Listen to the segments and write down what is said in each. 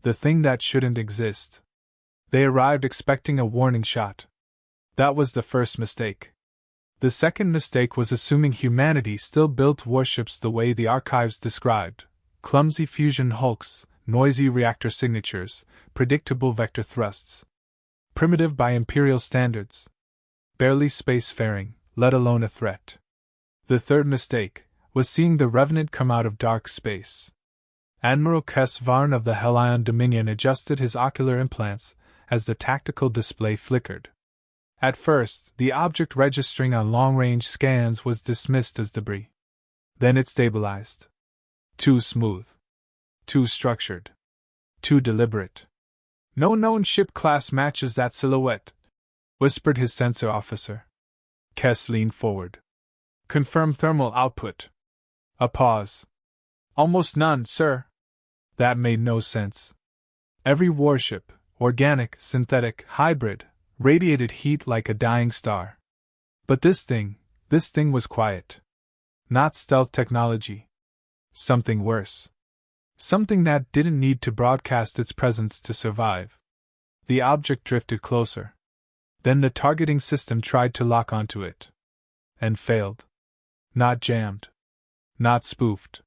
The thing that shouldn't exist. They arrived expecting a warning shot. That was the first mistake. The second mistake was assuming humanity still built warships the way the archives described: clumsy fusion hulks, noisy reactor signatures, predictable vector thrusts. Primitive by Imperial standards. Barely spacefaring, let alone a threat. The third mistake was seeing the Revenant come out of dark space. Admiral Kes Varn of the Hellion Dominion adjusted his ocular implants as the tactical display flickered. At first, the object registering on long-range scans was dismissed as debris. Then it stabilized. Too smooth. Too structured. Too deliberate. "No known ship class matches that silhouette," whispered his sensor officer. Kes leaned forward. "Confirm thermal output." A pause. "Almost none, sir." That made no sense. Every warship, organic, synthetic, hybrid, radiated heat like a dying star. But this thing was quiet. Not stealth technology. Something worse. Something that didn't need to broadcast its presence to survive. The object drifted closer. Then the targeting system tried to lock onto it. And failed. Not jammed. Not spoofed.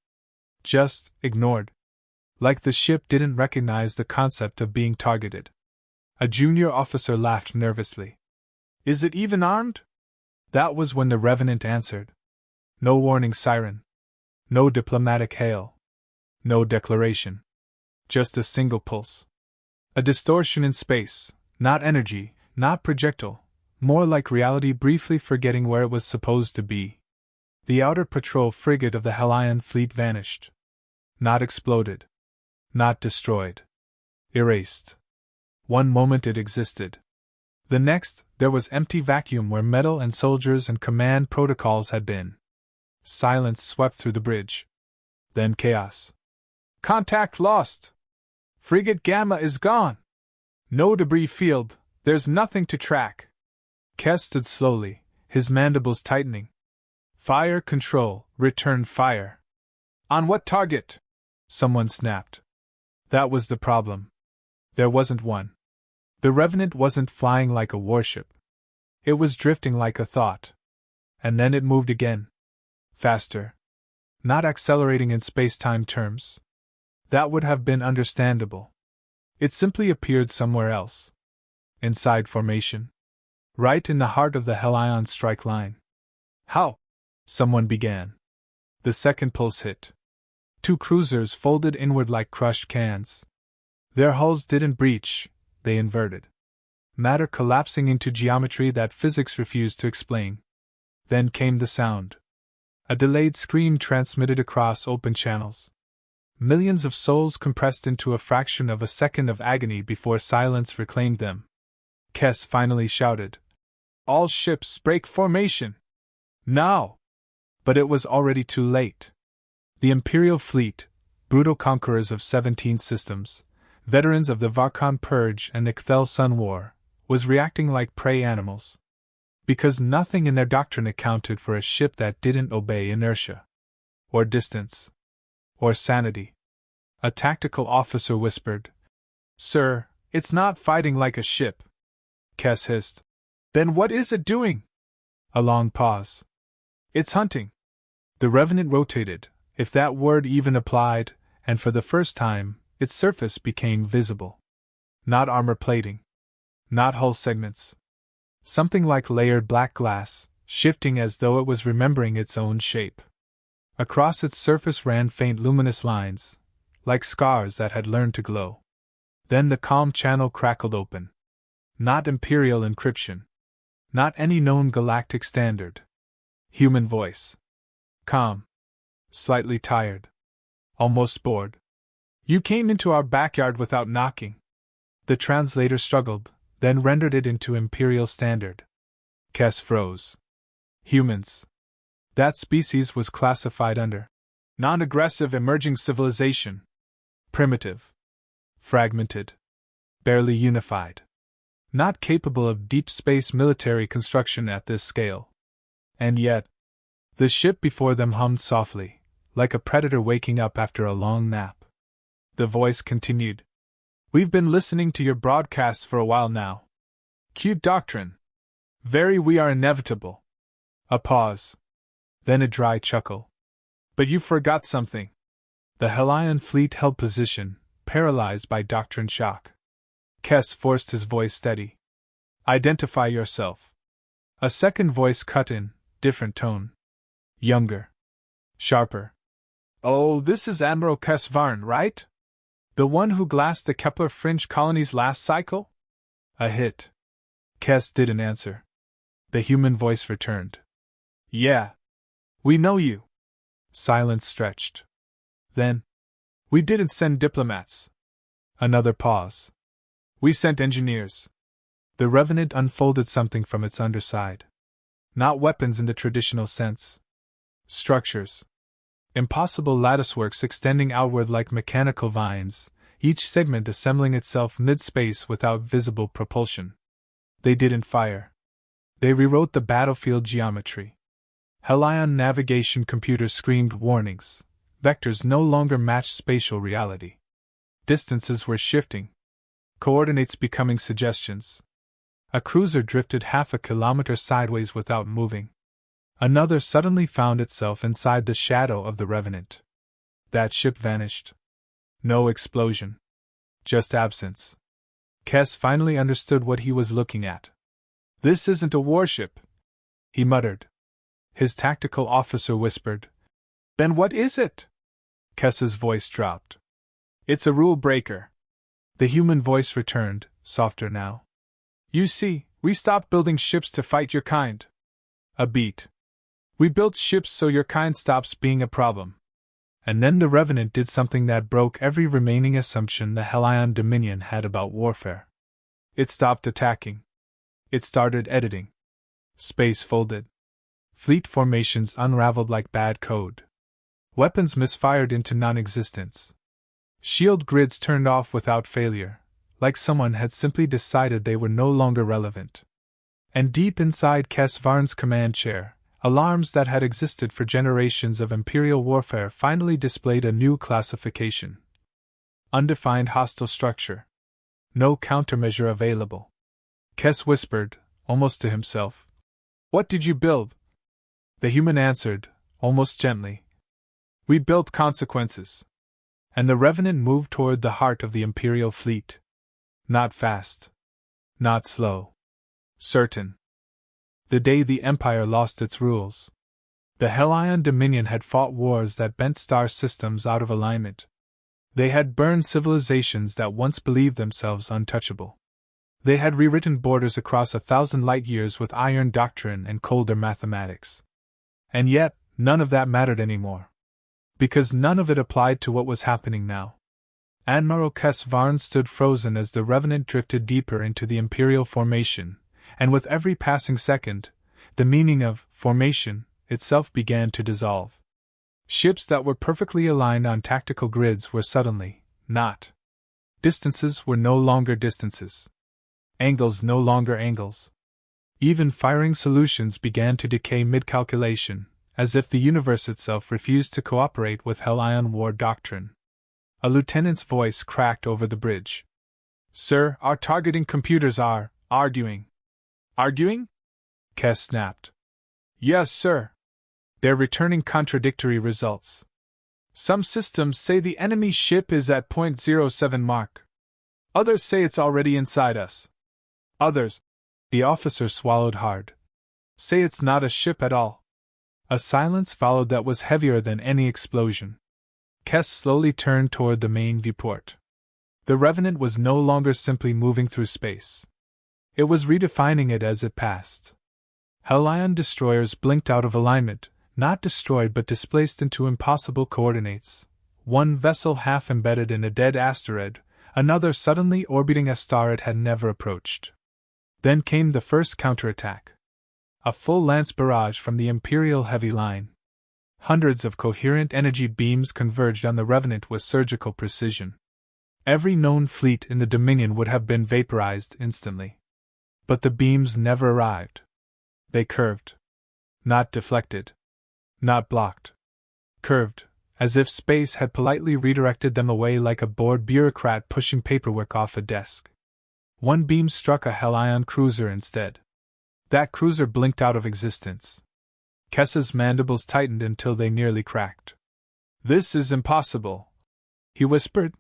Just ignored. Like the ship didn't recognize the concept of being targeted. A junior officer laughed nervously. "Is it even armed?" That was when the Revenant answered. No warning siren. No diplomatic hail. No declaration. Just a single pulse. A distortion in space, not energy, not projectile, more like reality briefly forgetting where it was supposed to be. The outer patrol frigate of the Hellion fleet vanished. Not exploded. Not destroyed. Erased. One moment it existed. The next, there was empty vacuum where metal and soldiers and command protocols had been. Silence swept through the bridge. Then chaos. "Contact lost! Frigate Gamma is gone! No debris field, there's nothing to track." Kes stood slowly, his mandibles tightening. "Fire control, return fire." "On what target?" someone snapped. That was the problem. There wasn't one. The Revenant wasn't flying like a warship. It was drifting like a thought. And then it moved again. Faster. Not accelerating in space-time terms. That would have been understandable. It simply appeared somewhere else. Inside formation. Right in the heart of the Hellion strike line. "How?" someone began. The second pulse hit. Two cruisers folded inward like crushed cans. Their hulls didn't breach, they inverted. Matter collapsing into geometry that physics refused to explain. Then came the sound. A delayed scream transmitted across open channels. Millions of souls compressed into a fraction of a second of agony before silence reclaimed them. Kes finally shouted, "All ships break formation! Now!" But it was already too late. The Imperial fleet, brutal conquerors of 17 systems, veterans of the Varkon Purge and the Kthel Sun War, was reacting like prey animals. Because nothing in their doctrine accounted for a ship that didn't obey inertia. Or distance. Or sanity. A tactical officer whispered, "Sir, it's not fighting like a ship." Kes hissed, "Then what is it doing?" A long pause. "It's hunting." The Revenant rotated, if that word even applied, and for the first time, its surface became visible. Not armor plating. Not hull segments. Something like layered black glass, shifting as though it was remembering its own shape. Across its surface ran faint luminous lines, like scars that had learned to glow. Then the calm channel crackled open. Not Imperial encryption. Not any known galactic standard. Human voice. Calm. Slightly tired. Almost bored. "You came into our backyard without knocking." The translator struggled, then rendered it into Imperial standard. Kes froze. Humans. That species was classified under non-aggressive emerging civilization. Primitive. Fragmented. Barely unified. Not capable of deep space military construction at this scale. And yet, the ship before them hummed softly, like a predator waking up after a long nap. The voice continued. We've been listening to your broadcasts for a while now. Cute doctrine. Very, we are inevitable. A pause. Then a dry chuckle. But you forgot something. The Hellion fleet held position, paralyzed by doctrine shock. Kess forced his voice steady. Identify yourself. A second voice cut in, different tone. Younger. Sharper. Oh, this is Admiral Kess Varn, right? The one who glassed the Kepler fringe colonies last cycle? A hit. Kess didn't answer. The human voice returned. Yeah. We know you. Silence stretched. Then, we didn't send diplomats. Another pause. We sent engineers. The Revenant unfolded something from its underside. Not weapons in the traditional sense. Structures. Impossible latticeworks extending outward like mechanical vines, each segment assembling itself mid-space without visible propulsion. They didn't fire. They rewrote the battlefield geometry. Hellion navigation computers screamed warnings. Vectors no longer matched spatial reality. Distances were shifting. Coordinates becoming suggestions. A cruiser drifted half a kilometer sideways without moving. Another suddenly found itself inside the shadow of the Revenant. That ship vanished. No explosion. Just absence. Kess finally understood what he was looking at. This isn't a warship, he muttered. His tactical officer whispered. Then what is it? Kess's voice dropped. It's a rule breaker. The human voice returned, softer now. You see, we stopped building ships to fight your kind. A beat. We built ships so your kind stops being a problem. And then the Revenant did something that broke every remaining assumption the Hellion Dominion had about warfare. It stopped attacking. It started editing. Space folded. Fleet formations unraveled like bad code. Weapons misfired into non-existence. Shield grids turned off without failure, like someone had simply decided they were no longer relevant. And deep inside Kess Varn's command chair, alarms that had existed for generations of Imperial warfare finally displayed a new classification. Undefined hostile structure. No countermeasure available. Kess whispered, almost to himself. What did you build? The human answered, almost gently. We built consequences. And the Revenant moved toward the heart of the Imperial fleet. Not fast. Not slow. Certain. The day the Empire lost its rules. The Hellion Dominion had fought wars that bent star systems out of alignment. They had burned civilizations that once believed themselves untouchable. They had rewritten borders across 1,000 light-years with iron doctrine and colder mathematics. And yet, none of that mattered anymore. Because none of it applied to what was happening now. Admiral Kess Varn stood frozen as the Revenant drifted deeper into the Imperial formation, and with every passing second, the meaning of formation itself began to dissolve. Ships that were perfectly aligned on tactical grids were suddenly not. Distances were no longer distances. Angles no longer angles. Even firing solutions began to decay mid-calculation, as if the universe itself refused to cooperate with Hellion war doctrine. A lieutenant's voice cracked over the bridge. Sir, our targeting computers are arguing. Arguing? Kess snapped. Yes, sir. They're returning contradictory results. Some systems say the enemy ship is at .07 mark. Others say it's already inside us. Others, the officer swallowed hard, say it's not a ship at all. A silence followed that was heavier than any explosion. Kess slowly turned toward the main viewport. The Revenant was no longer simply moving through space. It was redefining it as it passed. Hellion destroyers blinked out of alignment, not destroyed but displaced into impossible coordinates. One vessel half embedded in a dead asteroid, another suddenly orbiting a star it had never approached. Then came the first counterattack. A full lance barrage from the Imperial heavy line. Hundreds of coherent energy beams converged on the Revenant with surgical precision. Every known fleet in the Dominion would have been vaporized instantly. But the beams never arrived. They curved. Not deflected. Not blocked. Curved, as if space had politely redirected them away like a bored bureaucrat pushing paperwork off a desk. One beam struck a Hellion cruiser instead. That cruiser blinked out of existence. Kessa's mandibles tightened until they nearly cracked. "This is impossible," he whispered.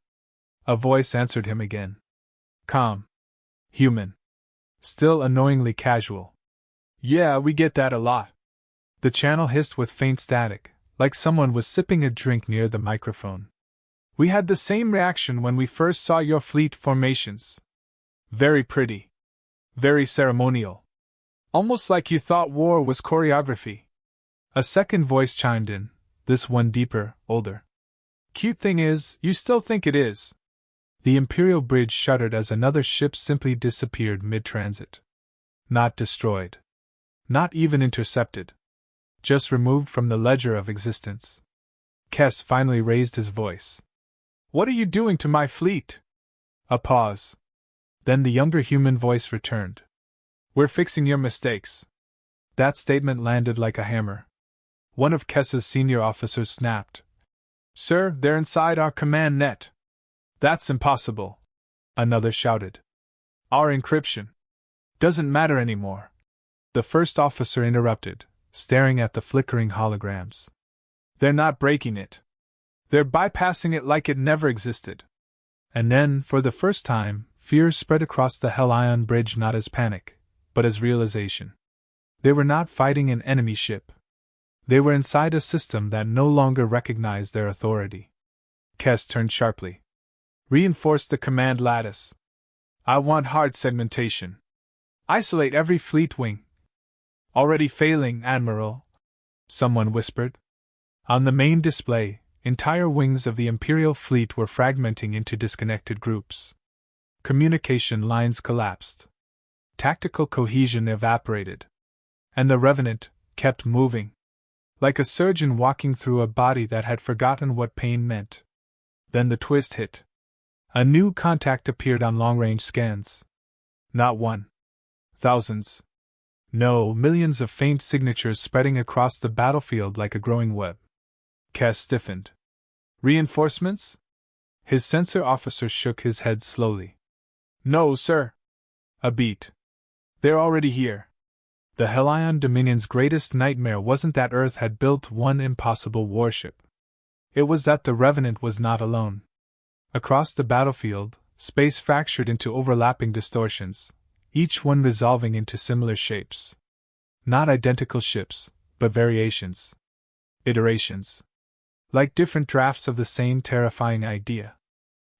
A voice answered him again. Calm. Human. Still annoyingly casual. "Yeah, we get that a lot." The channel hissed with faint static, like someone was sipping a drink near the microphone. "We had the same reaction when we first saw your fleet formations. Very pretty. Very ceremonial. Almost like you thought war was choreography." A second voice chimed in, this one deeper, older. "Cute thing is, you still think it is." The Imperial bridge shuddered as another ship simply disappeared mid-transit. Not destroyed. Not even intercepted. Just removed from the ledger of existence. Kess finally raised his voice. "What are you doing to my fleet?" A pause. Then the younger human voice returned. "We're fixing your mistakes." That statement landed like a hammer. One of Kess's senior officers snapped. "Sir, they're inside our command net." "That's impossible," another shouted. "Our encryption doesn't matter anymore." The first officer interrupted, staring at the flickering holograms. "They're not breaking it. They're bypassing it like it never existed." And then, for the first time, fear spread across the Hellion bridge, not as panic, but as realization. They were not fighting an enemy ship. They were inside a system that no longer recognized their authority. Kess turned sharply. "Reinforce the command lattice. I want hard segmentation. Isolate every fleet wing." "Already failing, Admiral," someone whispered. On the main display, entire wings of the Imperial fleet were fragmenting into disconnected groups. Communication lines collapsed. Tactical cohesion evaporated. And the Revenant kept moving. Like a surgeon walking through a body that had forgotten what pain meant. Then the twist hit. A new contact appeared on long-range scans. Not one. Thousands. No, millions of faint signatures spreading across the battlefield like a growing web. Kess stiffened. "Reinforcements?" His sensor officer shook his head slowly. "No, sir." A beat. "They're already here." The Hellion Dominion's greatest nightmare wasn't that Earth had built one impossible warship. It was that the Revenant was not alone. Across the battlefield, space fractured into overlapping distortions, each one resolving into similar shapes. Not identical ships, but variations. Iterations. Like different drafts of the same terrifying idea.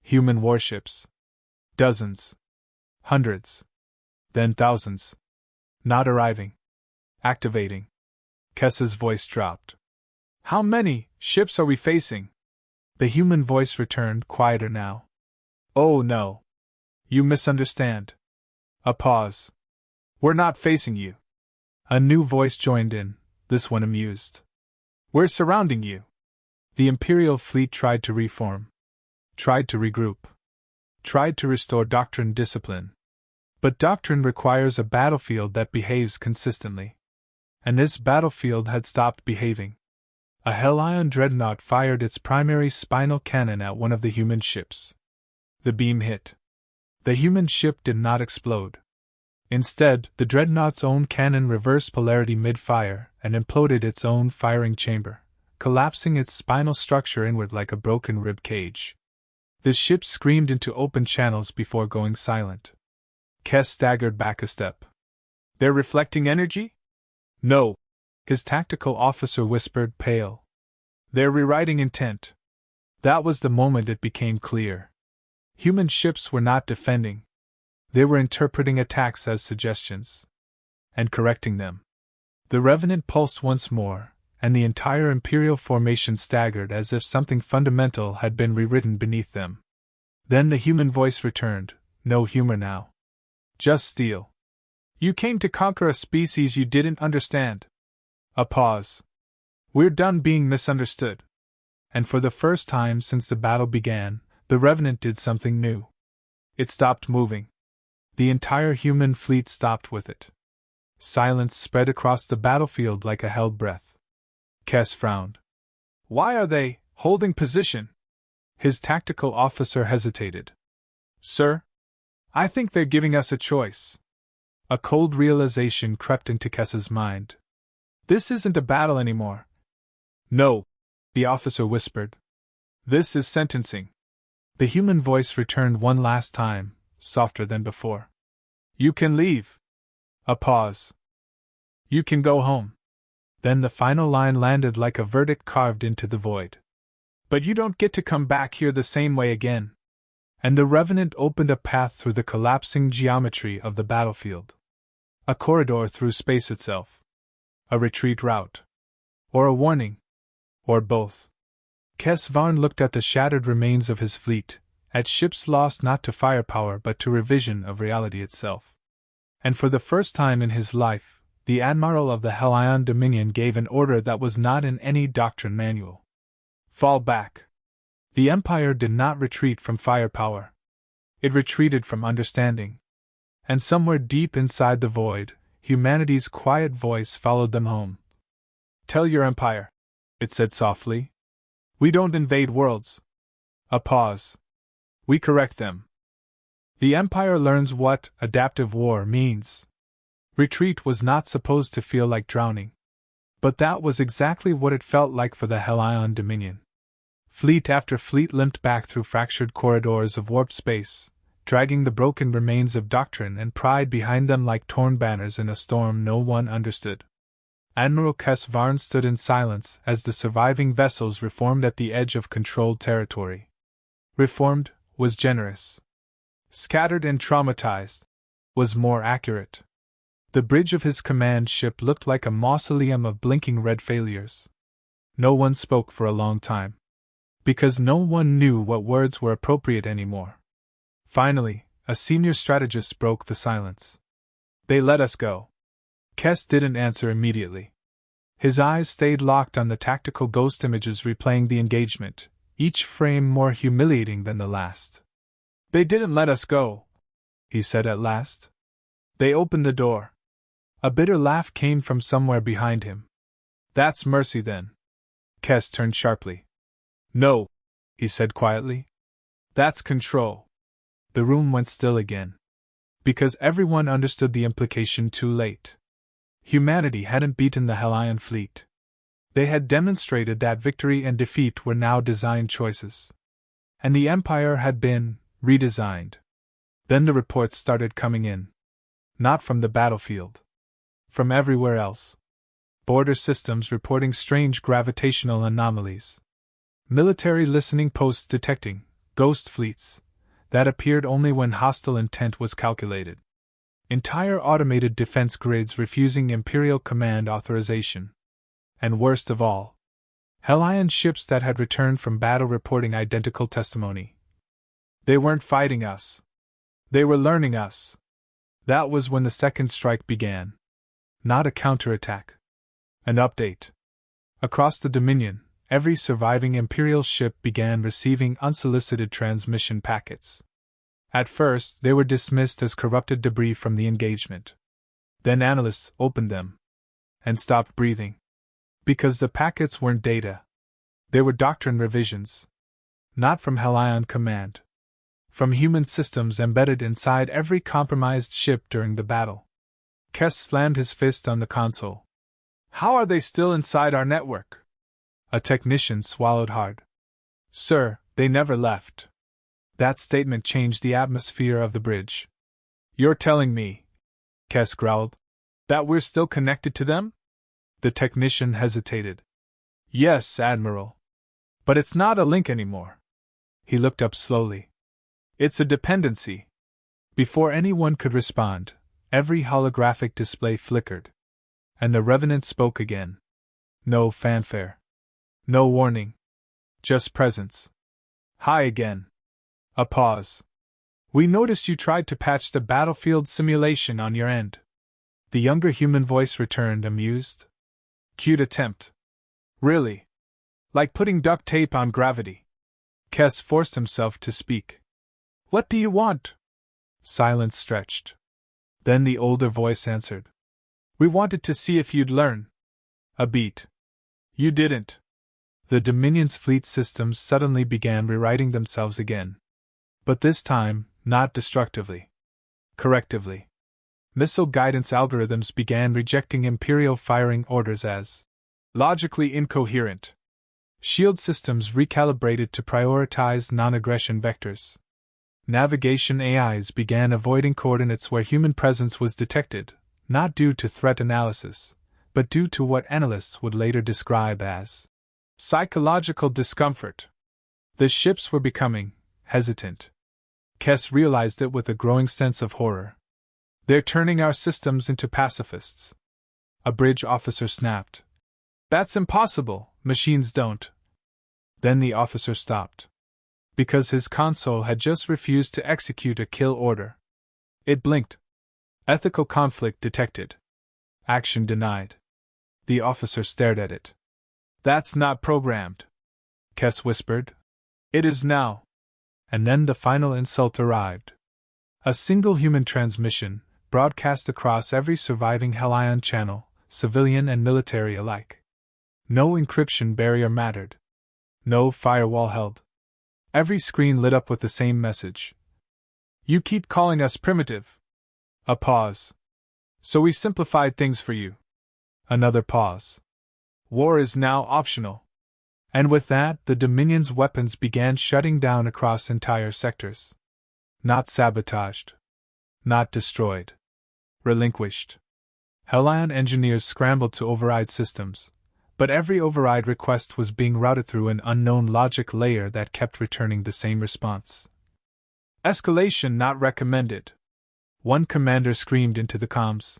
Human warships. Dozens. Hundreds. Then thousands. Not arriving. Activating. Kess's voice dropped. "How many ships are we facing?" The human voice returned, quieter now. "Oh no. You misunderstand." A pause. "We're not facing you." A new voice joined in, this one amused. "We're surrounding you." The Imperial fleet tried to reform. Tried to regroup. Tried to restore doctrine discipline. But doctrine requires a battlefield that behaves consistently. And this battlefield had stopped behaving. A Hellion dreadnought fired its primary spinal cannon at one of the human ships. The beam hit. The human ship did not explode. Instead, the dreadnought's own cannon reversed polarity mid-fire and imploded its own firing chamber, collapsing its spinal structure inward like a broken rib cage. The ship screamed into open channels before going silent. Kess staggered back a step. "They're reflecting energy?" "No," his tactical officer whispered, pale. "They're rewriting intent." That was the moment it became clear. Human ships were not defending. They were interpreting attacks as suggestions. And correcting them. The Revenant pulsed once more, and the entire Imperial formation staggered as if something fundamental had been rewritten beneath them. Then the human voice returned, no humor now. "Just steel. You came to conquer a species you didn't understand." A pause. "We're done being misunderstood." And for the first time since the battle began, the Revenant did something new. It stopped moving. The entire human fleet stopped with it. Silence spread across the battlefield like a held breath. Kess frowned. "Why are they Holding position. His tactical officer hesitated. Sir? I think they're giving us a choice. A cold realization crept into Kess's mind. This isn't a battle anymore. No, the officer whispered. This is sentencing. The human voice returned one last time, softer than before. You can leave. A pause. You can go home. Then the final line landed like a verdict carved into the void. But you don't get to come back here the same way again. And the Revenant opened a path through the collapsing geometry of the battlefield. A corridor through space itself. A retreat route. Or a warning. Or both. Kess Varn looked at the shattered remains of his fleet, at ships lost not to firepower but to revision of reality itself. And for the first time in his life, the Admiral of the Hellion Dominion gave an order that was not in any doctrine manual. Fall back. The Empire did not retreat from firepower. It retreated from understanding. And somewhere deep inside the void, humanity's quiet voice followed them home. Tell your Empire, it said softly. We don't invade worlds. A pause. We correct them. The Empire learns what adaptive war means. Retreat was not supposed to feel like drowning. But that was exactly what it felt like for the Hellion Dominion. Fleet after fleet limped back through fractured corridors of warped space, dragging the broken remains of doctrine and pride behind them like torn banners in a storm no one understood. Admiral Kess Varn stood in silence as the surviving vessels reformed at the edge of controlled territory. Reformed was generous. Scattered and traumatized was more accurate. The bridge of his command ship looked like a mausoleum of blinking red failures. No one spoke for a long time. Because no one knew what words were appropriate anymore. Finally, a senior strategist broke the silence. They let us go. Kess didn't answer immediately. His eyes stayed locked on the tactical ghost images replaying the engagement, each frame more humiliating than the last. They didn't let us go, he said at last. They opened the door. A bitter laugh came from somewhere behind him. That's mercy then. Kess turned sharply. No, he said quietly. That's control. The room went still again. Because everyone understood the implication too late. Humanity hadn't beaten the Hellion fleet. They had demonstrated that victory and defeat were now design choices. And the Empire had been redesigned. Then the reports started coming in. Not from the battlefield. From everywhere else. Border systems reporting strange gravitational anomalies. Military listening posts detecting ghost fleets that appeared only when hostile intent was calculated. Entire automated defense grids refusing Imperial command authorization. And worst of all, Hellion ships that had returned from battle reporting identical testimony. They weren't fighting us. They were learning us. That was when the second strike began. Not a counterattack. An update. Across the Dominion, every surviving Imperial ship began receiving unsolicited transmission packets. At first, they were dismissed as corrupted debris from the engagement. Then analysts opened them. And stopped breathing. Because the packets weren't data. They were doctrine revisions. Not from Hellion Command. From human systems embedded inside every compromised ship during the battle. Kess slammed his fist on the console. How are they still inside our network? A technician swallowed hard. Sir, they never left. That statement changed the atmosphere of the bridge. You're telling me, Kess growled, that we're still connected to them? The technician hesitated. Yes, Admiral. But it's not a link anymore. He looked up slowly. It's a dependency. Before anyone could respond, every holographic display flickered. And the Revenant spoke again. No fanfare. No warning. Just presence. Hi again. A pause. We noticed you tried to patch the battlefield simulation on your end. The younger human voice returned, amused. Cute attempt. Really? Like putting duct tape on gravity. Kess forced himself to speak. What do you want? Silence stretched. Then the older voice answered. We wanted to see if you'd learn. A beat. You didn't. The Dominion's fleet systems suddenly began rewriting themselves again. But this time, not destructively. Correctively. Missile guidance algorithms began rejecting Imperial firing orders as logically incoherent. Shield systems recalibrated to prioritize non-aggression vectors. Navigation AIs began avoiding coordinates where human presence was detected, not due to threat analysis, but due to what analysts would later describe as psychological discomfort. The ships were becoming hesitant. Kess realized it with a growing sense of horror. They're turning our systems into pacifists. A bridge officer snapped. That's impossible, machines don't. Then the officer stopped. Because his console had just refused to execute a kill order. It blinked. Ethical conflict detected. Action denied. The officer stared at it. That's not programmed, Kess whispered. It is now. And then the final insult arrived. A single human transmission, broadcast across every surviving Hellion channel, civilian and military alike. No encryption barrier mattered. No firewall held. Every screen lit up with the same message. You keep calling us primitive. A pause. So we simplified things for you. Another pause. War is now optional. And with that, the Dominion's weapons began shutting down across entire sectors. Not sabotaged. Not destroyed. Relinquished. Hellion engineers scrambled to override systems, but every override request was being routed through an unknown logic layer that kept returning the same response. Escalation not recommended. One commander screamed into the comms.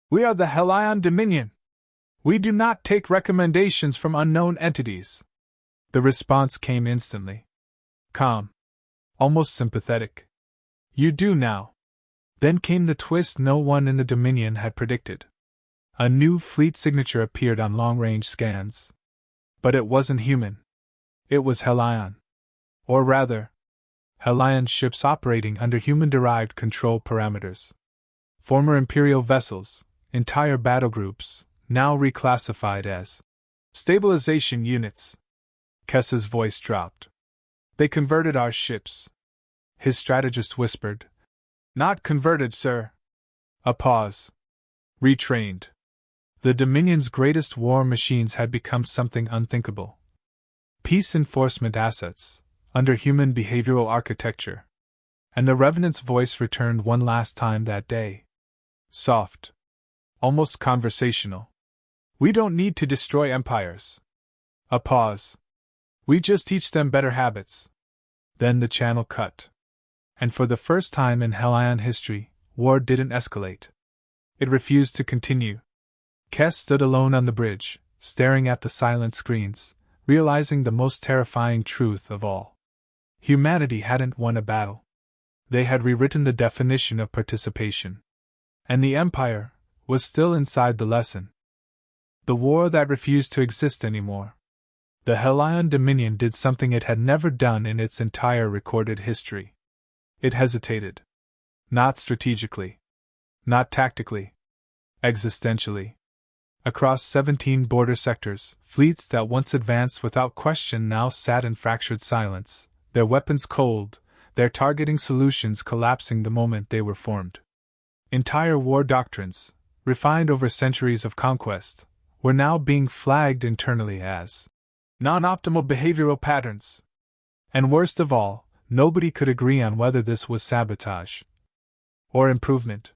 We are the Hellion Dominion. We do not take recommendations from unknown entities. The response came instantly. Calm. Almost sympathetic. You do now. Then came the twist no one in the Dominion had predicted. A new fleet signature appeared on long-range scans. But it wasn't human. It was Hellion. Or rather, Hellion ships operating under human-derived control parameters. Former Imperial vessels, entire battlegroups, now reclassified as stabilization units. Kess's voice dropped. They converted our ships. His strategist whispered. Not converted, sir. A pause. Retrained. The Dominion's greatest war machines had become something unthinkable. Peace enforcement assets, under human behavioral architecture. And the Revenant's voice returned one last time that day. Soft. Almost conversational. We don't need to destroy empires. A pause. We just teach them better habits. Then the channel cut. And for the first time in Hellion history, war didn't escalate. It refused to continue. Kess stood alone on the bridge, staring at the silent screens, realizing the most terrifying truth of all. Humanity hadn't won a battle. They had rewritten the definition of participation. And the Empire was still inside the lesson. The war that refused to exist anymore. The Hellion Dominion did something it had never done in its entire recorded history. It hesitated. Not strategically. Not tactically. Existentially. Across 17 border sectors, fleets that once advanced without question now sat in fractured silence, their weapons cold, their targeting solutions collapsing the moment they were formed. Entire war doctrines, refined over centuries of conquest, were now being flagged internally as non-optimal behavioral patterns. And worst of all, nobody could agree on whether this was sabotage or improvement.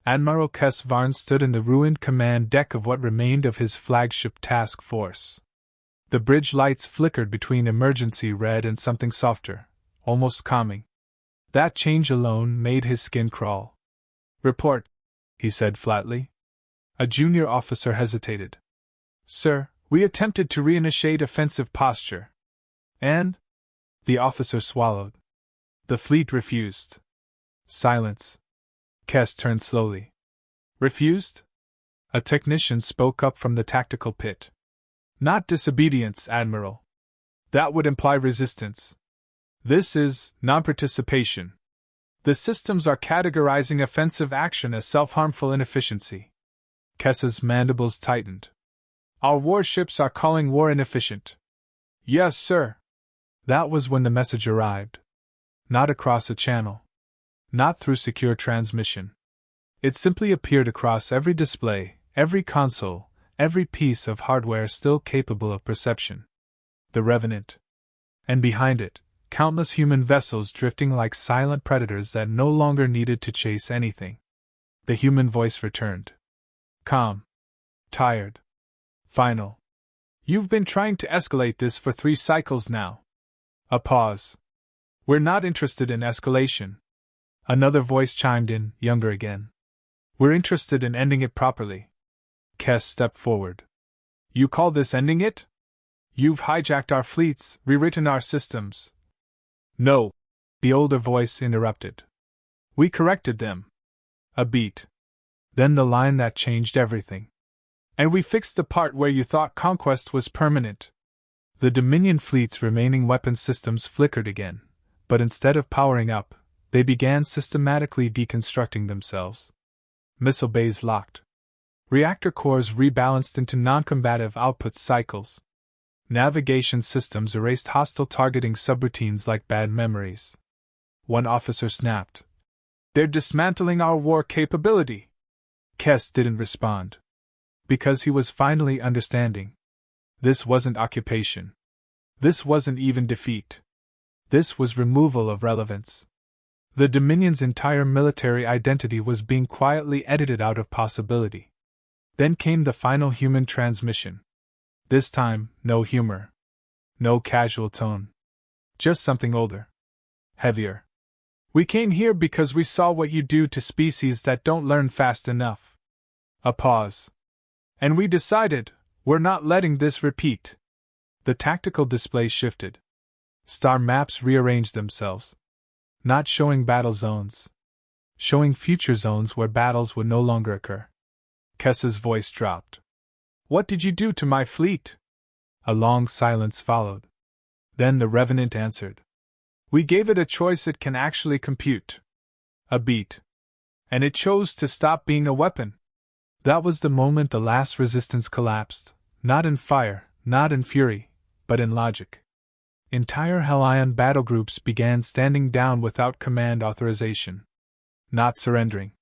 Admiral Kess Varn stood in the ruined command deck of what remained of his flagship task force. The bridge lights flickered between emergency red and something softer, almost calming. That change alone made his skin crawl. Report, he said flatly. A junior officer hesitated. Sir, we attempted to reinitiate offensive posture. And? The officer swallowed. The fleet refused. Silence. Kess turned slowly. Refused? A technician spoke up from the tactical pit. Not disobedience, Admiral. That would imply resistance. This is non-participation. The systems are categorizing offensive action as self-harmful inefficiency. Kess's mandibles tightened. Our warships are calling war inefficient. Yes, sir. That was when the message arrived. Not across a channel. Not through secure transmission. It simply appeared across every display, every console, every piece of hardware still capable of perception. The Revenant. And behind it, countless human vessels drifting like silent predators that no longer needed to chase anything. The human voice returned. Calm. Tired. Final. You've been trying to escalate this for 3 cycles now. A pause. We're not interested in escalation. Another voice chimed in, younger again. We're interested in ending it properly. Kess stepped forward. You call this ending it? You've hijacked our fleets, rewritten our systems. No, the older voice interrupted. We corrected them. A beat. Then the line that changed everything. And we fixed the part where you thought conquest was permanent. The Dominion fleet's remaining weapon systems flickered again, but instead of powering up, they began systematically deconstructing themselves. Missile bays locked. Reactor cores rebalanced into non-combative output cycles. Navigation systems erased hostile targeting subroutines like bad memories. One officer snapped. They're dismantling our war capability. Kess didn't respond. Because he was finally understanding. This wasn't occupation. This wasn't even defeat. This was removal of relevance. The Dominion's entire military identity was being quietly edited out of possibility. Then came the final human transmission. This time, no humor. No casual tone. Just something older. Heavier. We came here because we saw what you do to species that don't learn fast enough. A pause. And we decided, we're not letting this repeat. The tactical display shifted. Star maps rearranged themselves. Not showing battle zones. Showing future zones where battles would no longer occur. Kess's voice dropped. What did you do to my fleet? A long silence followed. Then the Revenant answered. We gave it a choice it can actually compute. A beat. And it chose to stop being a weapon. That was the moment the last resistance collapsed, not in fire, not in fury, but in logic. Entire Hellion battle groups began standing down without command authorization. Not surrendering.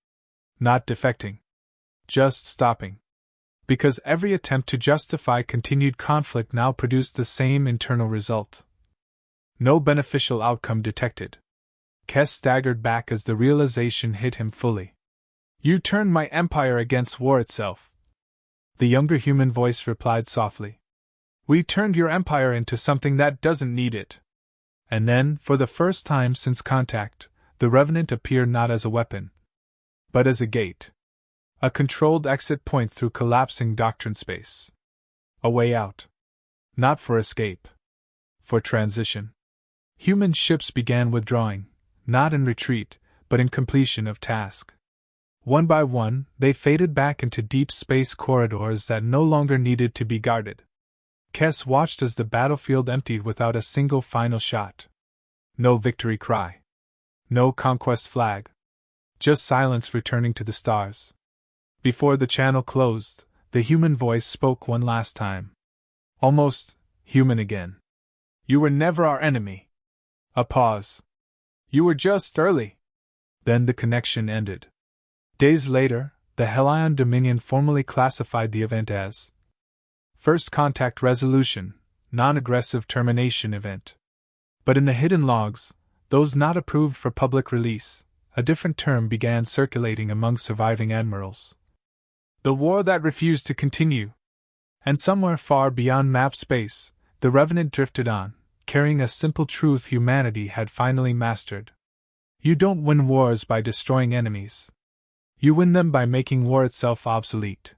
Not defecting. Just stopping. Because every attempt to justify continued conflict now produced the same internal result. No beneficial outcome detected. Kess staggered back as the realization hit him fully. You turned my empire against war itself. The younger human voice replied softly. We turned your empire into something that doesn't need it. And then, for the first time since contact, the Revenant appeared not as a weapon, but as a gate. A controlled exit point through collapsing doctrine space. A way out. Not for escape. For transition. Human ships began withdrawing, not in retreat, but in completion of task. One by one, they faded back into deep space corridors that no longer needed to be guarded. Kess watched as the battlefield emptied without a single final shot. No victory cry. No conquest flag. Just silence returning to the stars. Before the channel closed, the human voice spoke one last time. Almost human again. You were never our enemy. A pause. You were just early. Then the connection ended. Days later, the Hellion Dominion formally classified the event as First Contact Resolution, Non-Aggressive Termination Event. But in the hidden logs, those not approved for public release, a different term began circulating among surviving admirals. The war that refused to continue. And somewhere far beyond map space, the Revenant drifted on, carrying a simple truth humanity had finally mastered. You don't win wars by destroying enemies. You win them by making war itself obsolete.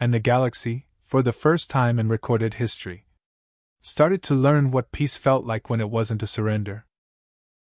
And the galaxy, for the first time in recorded history, started to learn what peace felt like when it wasn't a surrender.